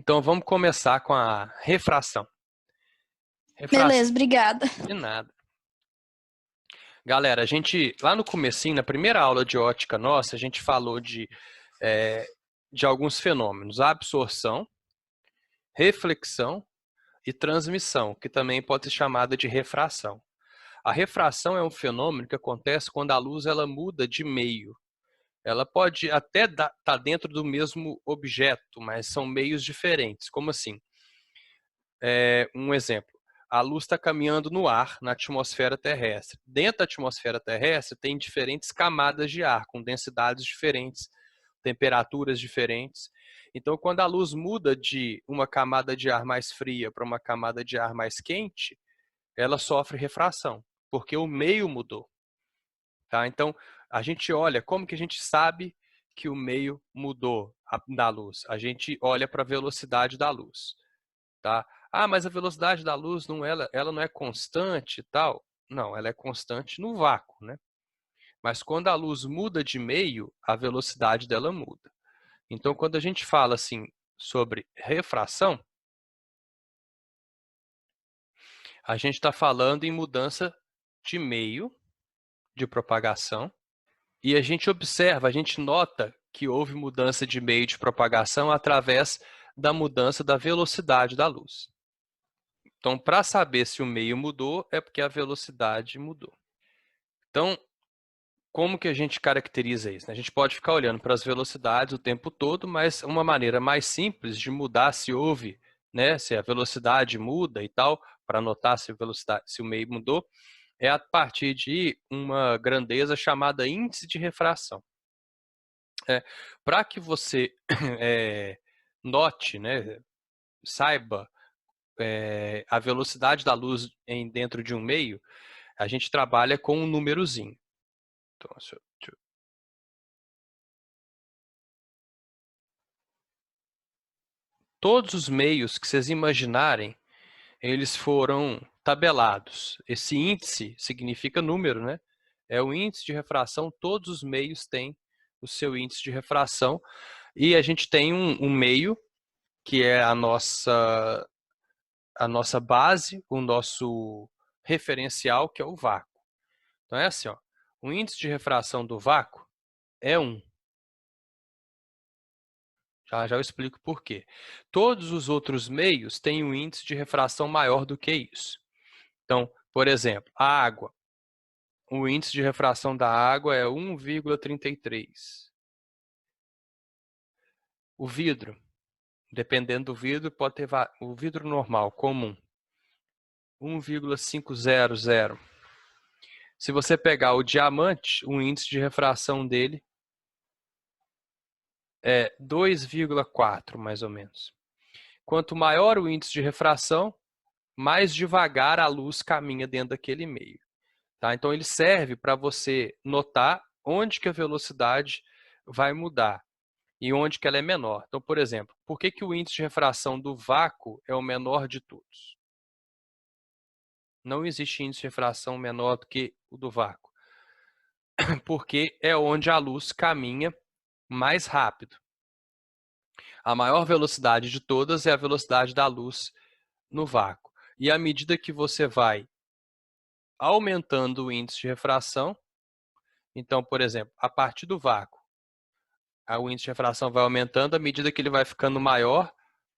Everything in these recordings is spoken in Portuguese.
Então, vamos começar com a refração. Beleza, obrigada. De nada. Galera, a gente, lá no comecinho, na primeira aula de ótica nossa, a gente falou de alguns fenômenos. A absorção, reflexão e transmissão, que também pode ser chamada de refração. A refração é um fenômeno que acontece quando a luz ela muda de meio. Ela pode até estar dentro do mesmo objeto, mas são meios diferentes. Como assim? Um exemplo. A luz está caminhando no ar, na atmosfera terrestre. Dentro da atmosfera terrestre tem diferentes camadas de ar, com densidades diferentes, temperaturas diferentes. Então, quando a luz muda de uma camada de ar mais fria para uma camada de ar mais quente, ela sofre refração, porque o meio mudou. Tá? Então, a gente olha, como que a gente sabe que o meio mudou da luz? A gente olha para a velocidade da luz. Tá? Ah, mas a velocidade da luz ela não é constante e tal. Não, ela é constante no vácuo, né? Mas quando a luz muda de meio, a velocidade dela muda. Então, quando a gente fala assim sobre refração, a gente está falando em mudança de meio de propagação e a gente observa, a gente nota que houve mudança de meio de propagação através da mudança da velocidade da luz. Então, para saber se o meio mudou, é porque a velocidade mudou. Então, como que a gente caracteriza isso? A gente pode ficar olhando para as velocidades o tempo todo, mas uma maneira mais simples de mudar se houve, né, se a velocidade muda e tal, para notar se o meio mudou, é a partir de uma grandeza chamada índice de refração. Para que você note, né, saiba a velocidade da luz dentro de um meio, a gente trabalha com um númerozinho. Então, todos os meios que vocês imaginarem, eles foram tabelados. Esse índice significa número, né? É o índice de refração, todos os meios têm o seu índice de refração. E a gente tem um meio, que é a nossa base, o nosso referencial, que é o vácuo. Então é assim, ó, o índice de refração do vácuo é 1. Já eu explico por quê. Todos os outros meios têm um índice de refração maior do que isso. Então, por exemplo, a água. O índice de refração da água é 1,33. O vidro, dependendo do vidro, pode ter o vidro normal, comum, 1,500. Se você pegar o diamante, o índice de refração dele é 2,4, mais ou menos. Quanto maior o índice de refração, mais devagar a luz caminha dentro daquele meio. Tá? Então, ele serve para você notar onde que a velocidade vai mudar e onde que ela é menor. Então, por exemplo, por que que o índice de refração do vácuo é o menor de todos? Não existe índice de refração menor do que o do vácuo, porque é onde a luz caminha mais rápido. A maior velocidade de todas é a velocidade da luz no vácuo. E à medida que você vai aumentando o índice de refração, então, por exemplo, a partir do vácuo, o índice de refração vai aumentando, à medida que ele vai ficando maior,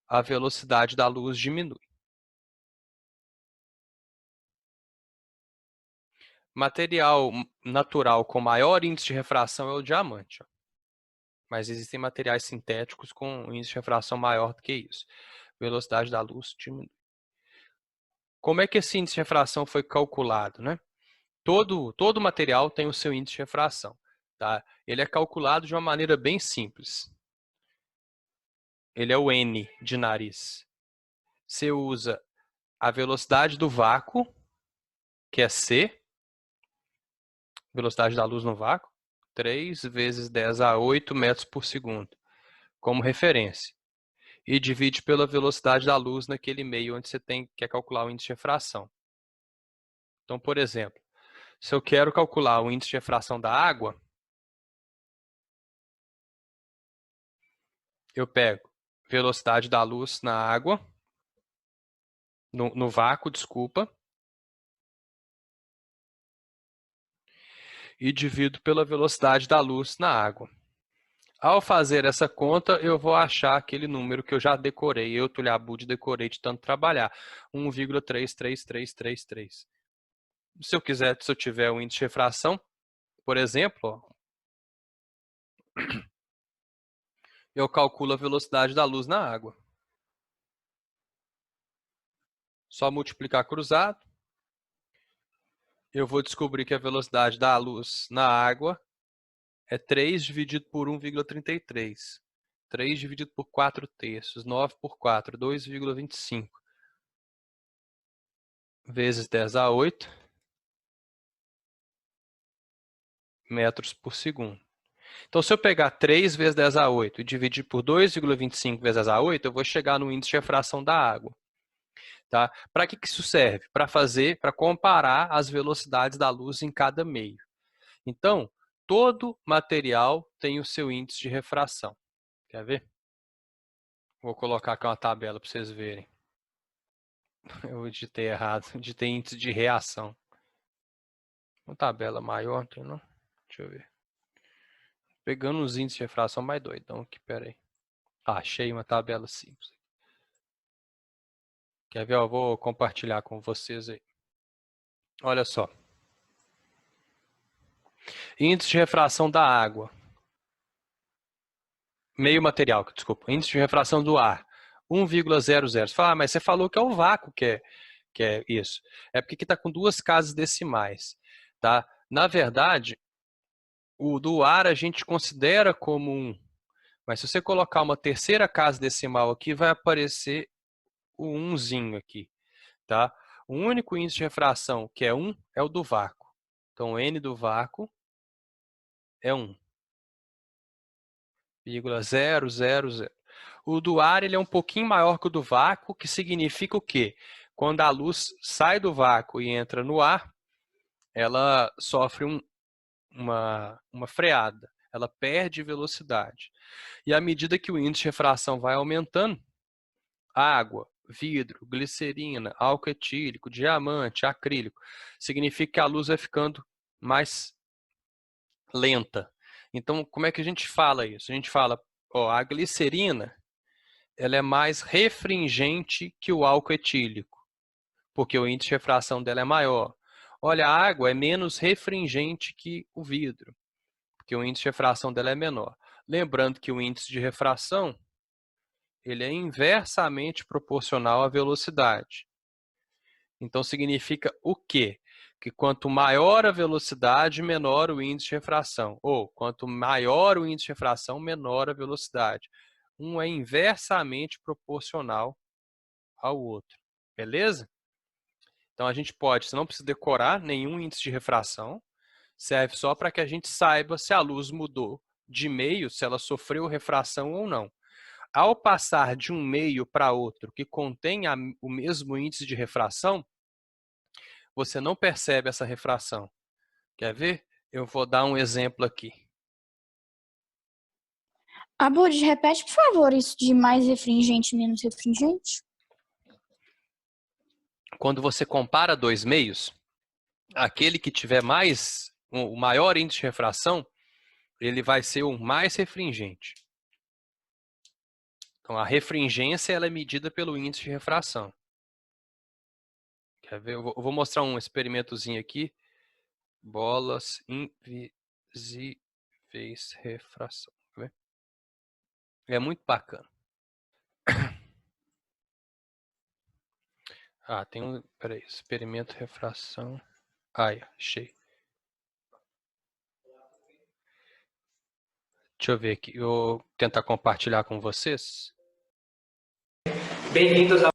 a velocidade da luz diminui. Material natural com maior índice de refração é o diamante. Mas existem materiais sintéticos com índice de refração maior do que isso. Velocidade da luz diminui. Como é que esse índice de refração foi calculado, né? Todo material tem o seu índice de refração. Tá? Ele é calculado de uma maneira bem simples. Ele é o N de nariz. Você usa a velocidade do vácuo, que é C, velocidade da luz no vácuo, 3 vezes 10 a 8 metros por segundo, como referência. E divide pela velocidade da luz naquele meio onde você quer calcular o índice de refração. Então, por exemplo, se eu quero calcular o índice de refração da água, eu pego velocidade da luz na água, no vácuo, desculpa, e divido pela velocidade da luz na água. Ao fazer essa conta, eu vou achar aquele número que eu já decorei. Eu, Túlio Abud, decorei de tanto trabalhar. 1,33333. Se eu tiver o índice de refração, por exemplo, ó, eu calculo a velocidade da luz na água. Só multiplicar cruzado. Eu vou descobrir que a velocidade da luz na água é 3 dividido por 1,33. 3 dividido por 4/3. 9 por 4, 2,25. Vezes 10 a 8 metros por segundo. Então, se eu pegar 3 vezes 10 a 8 e dividir por 2,25 vezes 10 a 8, eu vou chegar no índice de refração da água. Tá? Para que isso serve? Para comparar as velocidades da luz em cada meio. Então, todo material tem o seu índice de refração. Quer ver? Vou colocar aqui uma tabela para vocês verem. Eu digitei errado, digitei índice de reação. Uma tabela maior, não? Deixa eu ver. Pegando os índices de refração mais doidão aqui, peraí. Achei uma tabela simples. Quer ver? Eu vou compartilhar com vocês aí. Olha só. Índice de refração da água. Meio material, desculpa. Índice de refração do ar. 1,00. Você fala, mas você falou que é o vácuo que é isso. É porque aqui está com 2 casas decimais. Tá? Na verdade, o do ar a gente considera como 1. Mas se você colocar uma terceira casa decimal aqui, vai aparecer o 1zinho aqui. Tá? O único índice de refração que é 1 é o do vácuo. Então, N do vácuo é 1,000. O do ar ele é um pouquinho maior que o do vácuo, que significa o quê? Quando a luz sai do vácuo e entra no ar, ela sofre uma freada, ela perde velocidade. E à medida que o índice de refração vai aumentando, água, vidro, glicerina, álcool etílico, diamante, acrílico, significa que a luz vai ficando mais lenta. Então, como é que a gente fala isso? A gente fala, ó, a glicerina ela é mais refringente que o álcool etílico, porque o índice de refração dela é maior. Olha, a água é menos refringente que o vidro, porque o índice de refração dela é menor. Lembrando que o índice de refração ele é inversamente proporcional à velocidade. Então, significa o quê? Que quanto maior a velocidade, menor o índice de refração. Ou, quanto maior o índice de refração, menor a velocidade. Um é inversamente proporcional ao outro. Beleza? Então, a gente pode, você não precisa decorar nenhum índice de refração. Serve só para que a gente saiba se a luz mudou de meio, se ela sofreu refração ou não. Ao passar de um meio para outro que contém o mesmo índice de refração, você não percebe essa refração. Quer ver? Eu vou dar um exemplo aqui. Abud, repete, por favor, isso de mais refringente e menos refringente. Quando você compara 2 meios, aquele que tiver o maior índice de refração, ele vai ser o mais refringente. Então, a refringência ela é medida pelo índice de refração. Quer ver? Eu vou mostrar um experimentozinho aqui. Bolas invisíveis refração. Quer ver? É muito bacana. Ah, tem um... Peraí. Experimento refração. Ai, achei. Deixa eu ver aqui. Eu vou tentar compartilhar com vocês. Bem-vindos ao...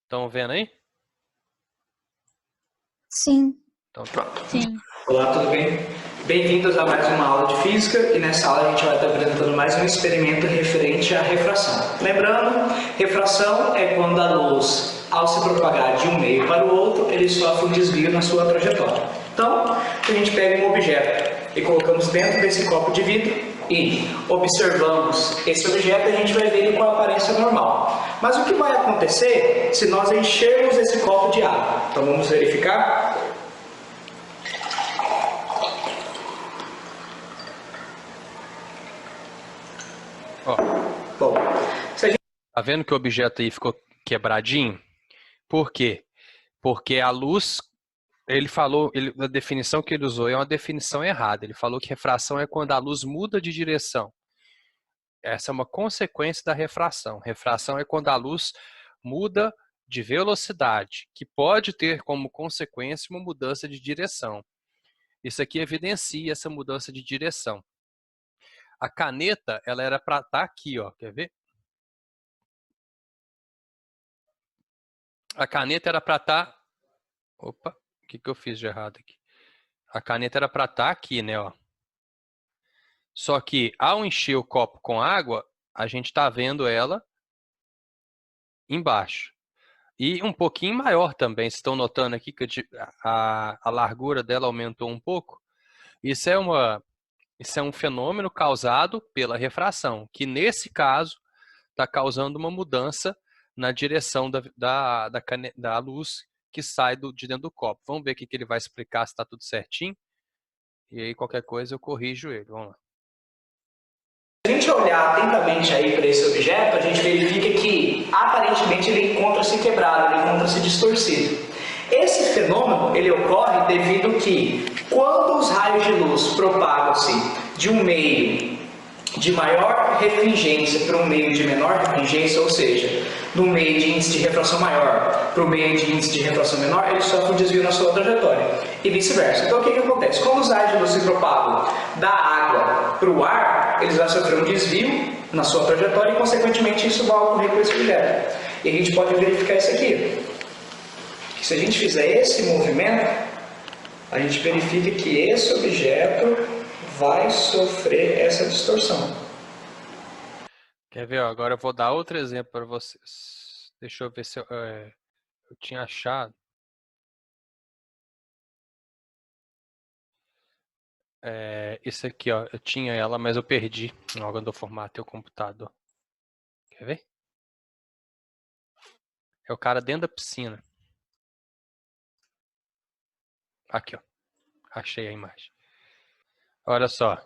Estão vendo aí? Sim. Então, pronto. Sim. Olá, tudo bem? Bem-vindos a mais uma aula de física e nessa aula a gente vai estar apresentando mais um experimento referente à refração. Lembrando, refração é quando a luz, ao se propagar de um meio para o outro, ele sofre um desvio na sua trajetória. Então, a gente pega um objeto e colocamos dentro desse copo de vidro e observamos esse objeto, a gente vai ver ele com a aparência normal. Mas o que vai acontecer se nós enchermos esse copo de água? Então vamos verificar. Ó, Bom, se a gente... tá vendo que o objeto aí ficou quebradinho? Por quê? Porque a luz, ele falou, a definição que ele usou é uma definição errada. Ele falou que refração é quando a luz muda de direção. Essa é uma consequência da refração. Refração é quando a luz muda de velocidade, que pode ter como consequência uma mudança de direção. Isso aqui evidencia essa mudança de direção. A caneta, ela era para estar aqui, ó. Quer ver? A caneta era para estar... Opa, o que eu fiz de errado aqui? A caneta era para estar aqui, né, ó. Só que ao encher o copo com água, a gente está vendo ela embaixo. E um pouquinho maior também. Vocês estão notando aqui que a largura dela aumentou um pouco? Isso é um fenômeno causado pela refração, que nesse caso está causando uma mudança na direção da luz que sai de dentro do copo. Vamos ver aqui que ele vai explicar se está tudo certinho. E aí qualquer coisa eu corrijo ele. Vamos lá. Se a gente olhar atentamente aí para esse objeto, a gente verifica que aparentemente ele encontra-se quebrado, ele encontra-se distorcido. Esse fenômeno ele ocorre devido que quando os raios de luz propagam-se de um meio de maior refringência para um meio de menor refringência, ou seja, do meio de índice de refração maior para o meio de índice de refração menor, ele sofre um desvio na sua trajetória e vice-versa. Então o que acontece? Quando os raios de luz se propagam da água para o ar, eles vão sofrer um desvio na sua trajetória e consequentemente isso vai ocorrer com esse objeto. E a gente pode verificar isso aqui. Se a gente fizer esse movimento, a gente verifica que esse objeto vai sofrer essa distorção. Quer ver? Ó, agora eu vou dar outro exemplo para vocês. Deixa eu ver se eu tinha achado. Isso aqui, ó, eu tinha ela, mas eu perdi. Quando eu formatei o computador. Quer ver? É o cara dentro da piscina. Aqui, ó. Achei a imagem. Olha só.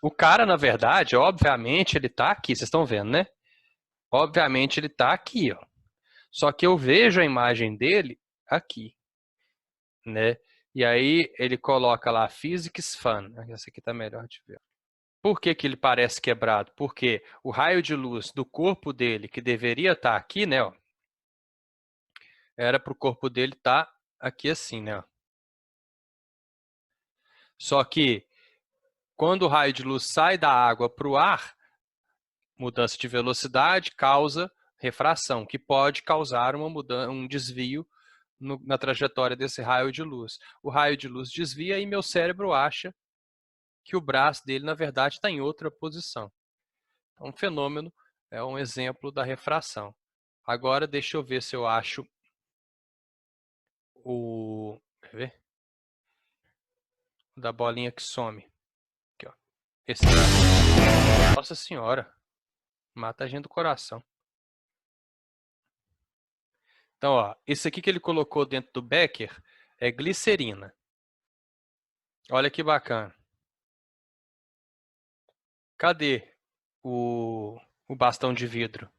O cara, na verdade, obviamente, ele tá aqui. Vocês estão vendo, né? Obviamente, ele tá aqui, ó. Só que eu vejo a imagem dele aqui, né? E aí ele coloca lá Physics Fun. Essa aqui tá melhor de ver. Por que que ele parece quebrado? Porque o raio de luz do corpo dele, que deveria estar aqui, né? Ó, era para o corpo dele estar aqui assim, né? Ó. Só que quando o raio de luz sai da água para o ar, mudança de velocidade causa refração, que pode causar um desvio na trajetória desse raio de luz. O raio de luz desvia e meu cérebro acha que o braço dele, na verdade, está em outra posição. Então, um fenômeno é um exemplo da refração. Agora, deixa eu ver se eu acho quer ver? Da bolinha que some. Aqui, ó. Esse aqui. Nossa Senhora. Mata a gente do coração. Então, ó, esse aqui que ele colocou dentro do becker é glicerina. Olha que bacana. Cadê o bastão de vidro?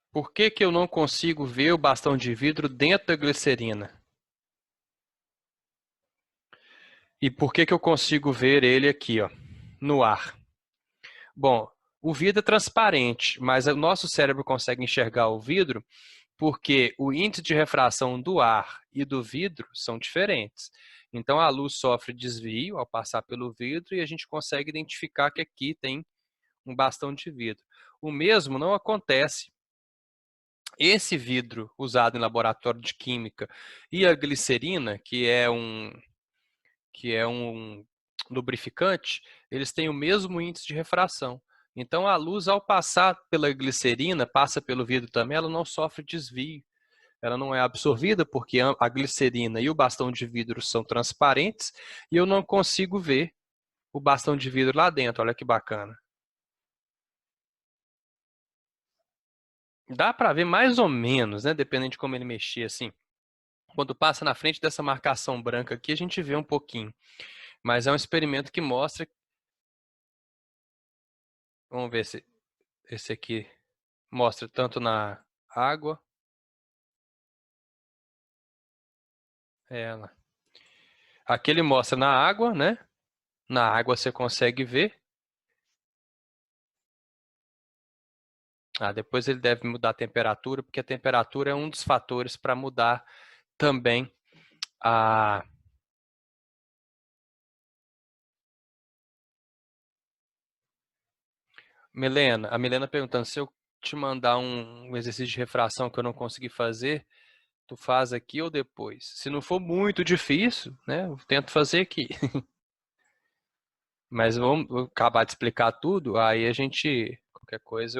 Por que que eu não consigo ver o bastão de vidro dentro da glicerina? E por que que eu consigo ver ele aqui, ó, no ar? Bom, o vidro é transparente, mas o nosso cérebro consegue enxergar o vidro porque o índice de refração do ar e do vidro são diferentes. Então, a luz sofre desvio ao passar pelo vidro e a gente consegue identificar que aqui tem um bastão de vidro. O mesmo não acontece. Esse vidro usado em laboratório de química e a glicerina, que é um lubrificante, eles têm o mesmo índice de refração. Então, a luz, ao passar pela glicerina, passa pelo vidro também, ela não sofre desvio. Ela não é absorvida porque a glicerina e o bastão de vidro são transparentes e eu não consigo ver o bastão de vidro lá dentro. Olha que bacana. Dá para ver mais ou menos, né? Dependendo de como ele mexer, assim. Quando passa na frente dessa marcação branca aqui, a gente vê um pouquinho. Mas é um experimento que mostra... Vamos ver se esse aqui mostra tanto na água. Ela. Aqui ele mostra na água, né? Na água você consegue ver. Depois ele deve mudar a temperatura, porque a temperatura é um dos fatores para mudar também a... A Milena perguntando se eu te mandar um exercício de refração que eu não consegui fazer, tu faz aqui ou depois? Se não for muito difícil, né, eu tento fazer aqui. Mas vou acabar de explicar tudo, aí a gente, qualquer coisa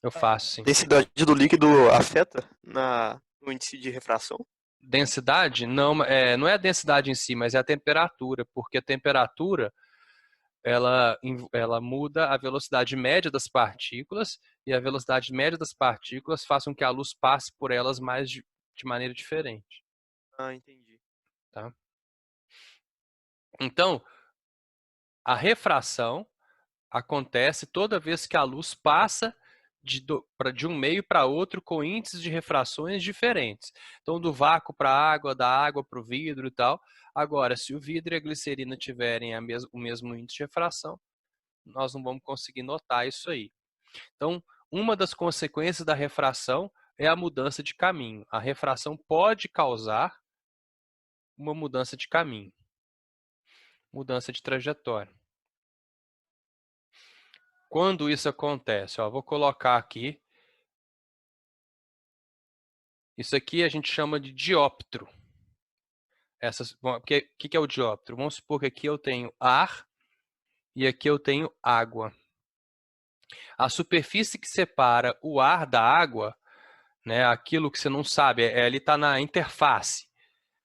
eu faço, sim. Densidade do líquido afeta no índice de refração? Densidade? Não, não é a densidade em si, mas é a temperatura, porque a temperatura ela muda a velocidade média das partículas e a velocidade média das partículas faz com que a luz passe por elas mais de maneira diferente. Entendi. Tá? Então, a refração acontece toda vez que a luz passa de um meio para outro com índices de refrações diferentes. Então, do vácuo para a água, da água para o vidro e tal. Agora, se o vidro e a glicerina tiverem o mesmo índice de refração, nós não vamos conseguir notar isso aí. Então, uma das consequências da refração é a mudança de caminho. A refração pode causar uma mudança de caminho, mudança de trajetória. Quando isso acontece? Vou colocar aqui. Isso aqui a gente chama de dióptro. O que é o dióptro? Vamos supor que aqui eu tenho ar e aqui eu tenho água. A superfície que separa o ar da água, né, aquilo que você não sabe, ele está na interface,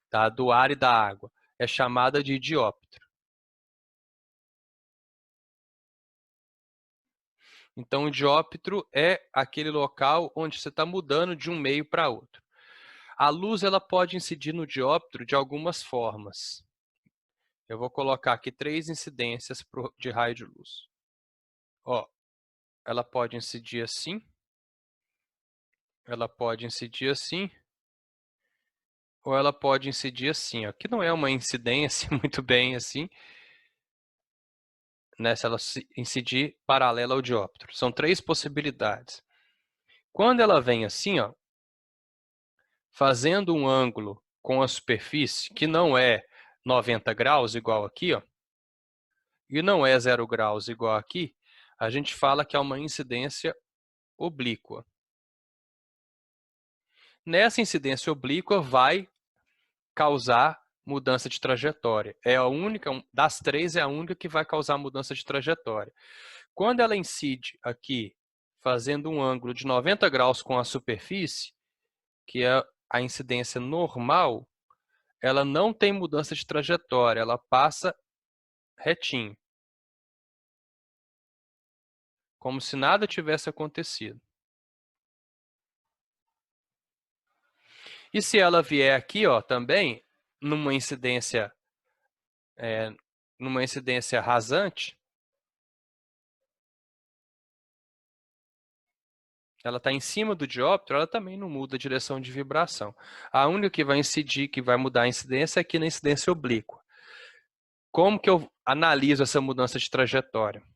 tá, do ar e da água, é chamada de dióptro. Então, o dióptro é aquele local onde você está mudando de um meio para outro. A luz ela pode incidir no dióptro de algumas formas. Eu vou colocar aqui 3 incidências de raio de luz. Ela pode incidir assim. Ela pode incidir assim. Ou ela pode incidir assim. Que não é uma incidência muito bem assim. Né, se ela incidir paralela ao dióptro. São 3 possibilidades. Quando ela vem assim, fazendo um ângulo com a superfície que não é 90 graus, igual aqui, e não é 0 graus, igual aqui, a gente fala que é uma incidência oblíqua. Nessa incidência oblíqua vai causar mudança de trajetória. É a única, das 3, é a única que vai causar mudança de trajetória. Quando ela incide aqui, fazendo um ângulo de 90 graus com a superfície, que é a incidência normal, ela não tem mudança de trajetória, ela passa retinho. Como se nada tivesse acontecido. E se ela vier aqui, também, numa incidência rasante, ela está em cima do dióptro, ela também não muda a direção de vibração. A única que vai incidir, que vai mudar a incidência, é aqui na incidência oblíqua. Como que eu analiso essa mudança de trajetória?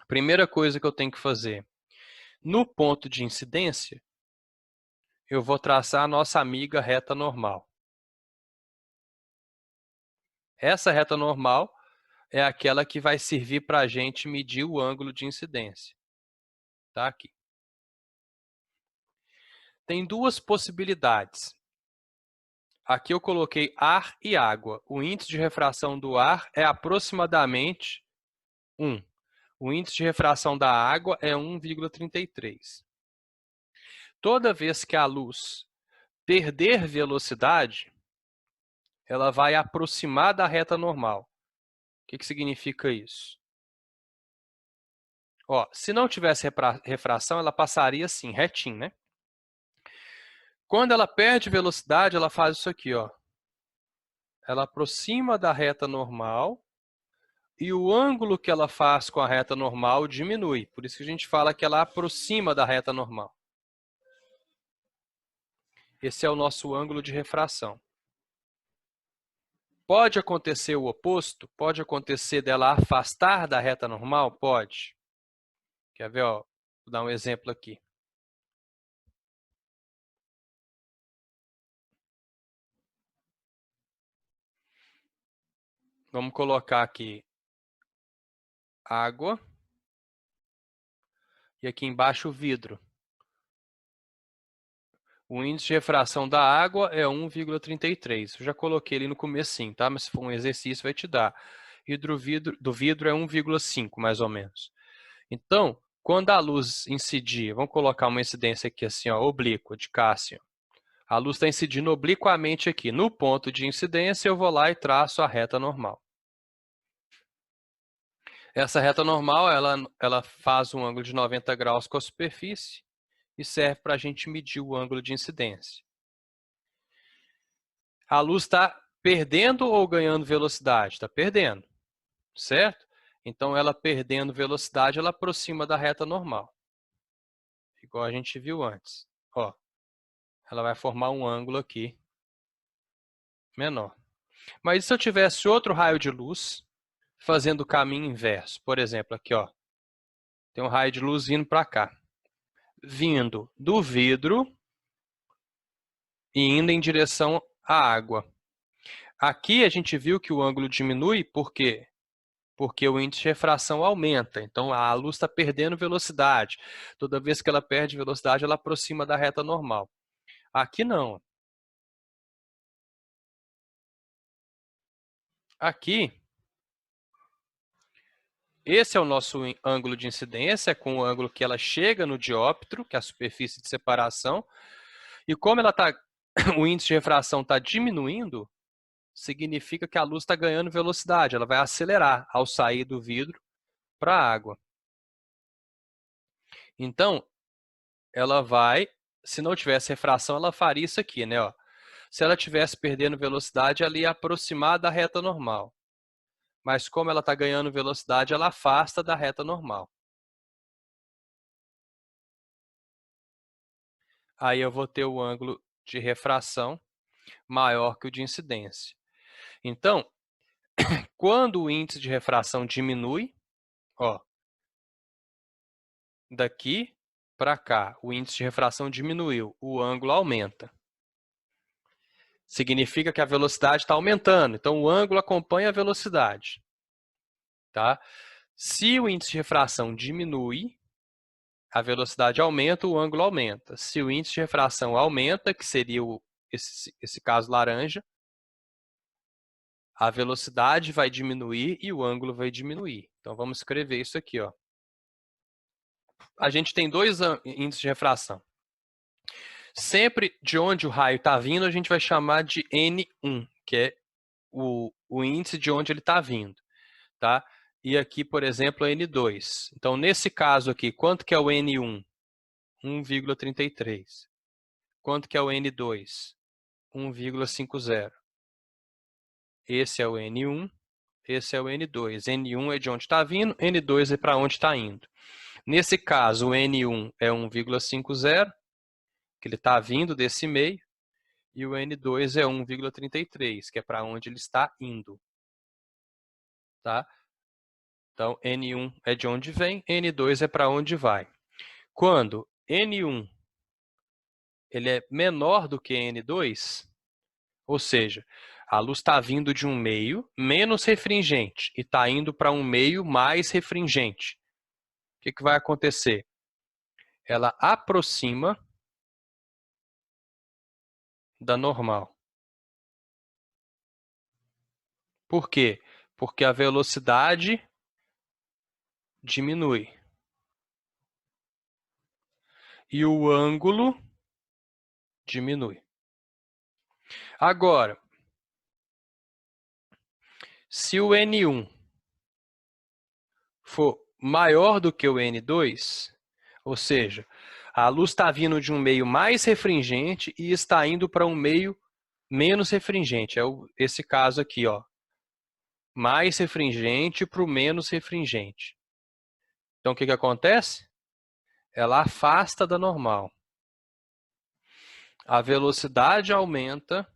Primeira coisa que eu tenho que fazer. No ponto de incidência, eu vou traçar a nossa amiga reta normal. Essa reta normal é aquela que vai servir para a gente medir o ângulo de incidência. Tá aqui. Tem 2 possibilidades. Aqui eu coloquei ar e água. O índice de refração do ar é aproximadamente 1. O índice de refração da água é 1,33. Toda vez que a luz perder velocidade, ela vai aproximar da reta normal, que significa isso? Ó, se não tivesse refração, ela passaria assim, retinho, né? Quando ela perde velocidade, ela faz isso aqui, ó. Ela aproxima da reta normal e o ângulo que ela faz com a reta normal diminui. Por isso que a gente fala que ela aproxima da reta normal. Esse é o nosso ângulo de refração. Pode acontecer o oposto? Pode acontecer dela afastar da reta normal? Pode. Quer ver? Ó, vou dar um exemplo aqui. Vamos colocar aqui água e aqui embaixo o vidro. O índice de refração da água é 1,33. Eu já coloquei ali no comecinho, tá? Mas se for um exercício vai te dar. E do vidro é 1,5, mais ou menos. Então, quando a luz incidir, vamos colocar uma incidência aqui assim, ó, oblíqua, de Cássio. A luz está incidindo obliquamente aqui. No ponto de incidência, eu vou lá e traço a reta normal. Essa reta normal, ela faz um ângulo de 90 graus com a superfície e serve para a gente medir o ângulo de incidência. A luz está perdendo ou ganhando velocidade? Está perdendo, certo? Então, ela perdendo velocidade, ela aproxima da reta normal. Igual a gente viu antes. Ó, ela vai formar um ângulo aqui menor. Mas e se eu tivesse outro raio de luz fazendo o caminho inverso? Por exemplo, aqui, ó, tem um raio de luz vindo para cá. Vindo do vidro e indo em direção à água. Aqui a gente viu que o ângulo diminui, por quê? Porque o índice de refração aumenta. Então, a luz está perdendo velocidade. Toda vez que ela perde velocidade, ela aproxima da reta normal. Aqui não. Aqui, esse é o nosso ângulo de incidência, com o ângulo que ela chega no dióptro, que é a superfície de separação. E como ela o índice de refração está diminuindo, significa que a luz está ganhando velocidade. Ela vai acelerar ao sair do vidro para a água. Então, ela vai, se não tivesse refração, ela faria isso aqui, né? Ó. Se ela estivesse perdendo velocidade, ela ia aproximar da reta normal. Mas como ela está ganhando velocidade, ela afasta da reta normal. Aí eu vou ter o ângulo de refração maior que o de incidência. Então, quando o índice de refração diminui, ó, daqui para cá, o índice de refração diminuiu, o ângulo aumenta. Significa que a velocidade está aumentando, então o ângulo acompanha a velocidade. Tá? Se o índice de refração diminui, a velocidade aumenta, o ângulo aumenta. Se o índice de refração aumenta, que seria esse caso laranja, a velocidade vai diminuir e o ângulo vai diminuir. Então, vamos escrever isso aqui. Ó. A gente tem dois índices de refração. Sempre de onde o raio está vindo, a gente vai chamar de N1, que é o índice de onde ele está vindo. Tá? E aqui, por exemplo, N2. Então, nesse caso aqui, quanto que é o N1? 1,33. Quanto que é o N2? 1,50. Esse é o N1, esse é o N2. N1 é de onde está vindo, N2 é para onde está indo. Nesse caso, o N1 é 1,50, que ele está vindo desse meio, e o N2 é 1,33, que é para onde ele está indo. Tá? Então, N1 é de onde vem, N2 é para onde vai. Quando N1 ele é menor do que N2, ou seja, a luz está vindo de um meio menos refringente e está indo para um meio mais refringente. O que vai acontecer? Ela aproxima da normal. Por quê? Porque a velocidade diminui. E o ângulo diminui. Agora, se o N1 for maior do que o N2, ou seja, a luz está vindo de um meio mais refringente e está indo para um meio menos refringente. É esse caso aqui, ó. Mais refringente para o menos refringente. Então, o que acontece? Ela afasta da normal. A velocidade aumenta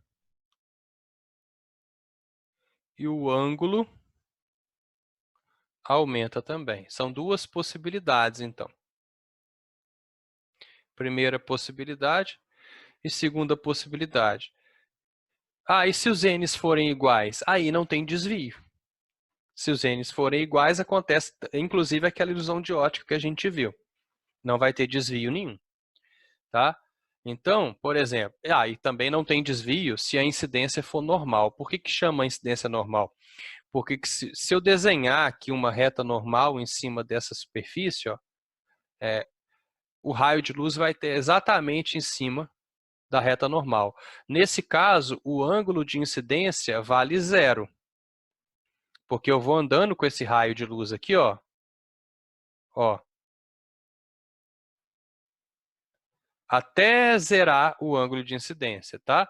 e o ângulo aumenta também. São duas possibilidades, então. Primeira possibilidade e segunda possibilidade. E se os n's forem iguais? Aí não tem desvio. Se os n's forem iguais, acontece inclusive aquela ilusão de ótica que a gente viu. Não vai ter desvio nenhum. Tá? Então, por exemplo, e também não tem desvio se a incidência for normal. Por que chama a incidência normal? Porque se eu desenhar aqui uma reta normal em cima dessa superfície, ó, o raio de luz vai ter exatamente em cima da reta normal. Nesse caso, o ângulo de incidência vale 0. Porque eu vou andando com esse raio de luz aqui, ó, até zerar o ângulo de incidência, tá?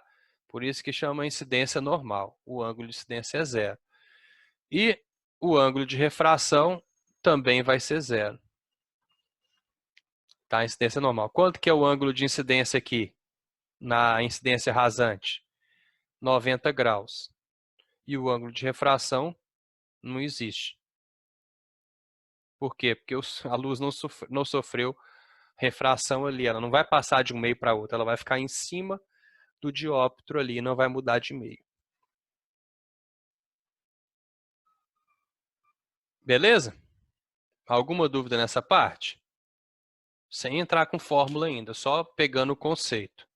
Por isso que chama incidência normal. O ângulo de incidência é 0. E o ângulo de refração também vai ser 0. Tá? Incidência normal. Quanto que é o ângulo de incidência aqui? Na incidência rasante? 90 graus. E o ângulo de refração não existe. Por quê? Porque a luz não sofreu refração ali. Ela não vai passar de um meio para outro. Ela vai ficar em cima do dióptro ali e não vai mudar de meio. Beleza? Alguma dúvida nessa parte? Sem entrar com fórmula ainda, só pegando o conceito.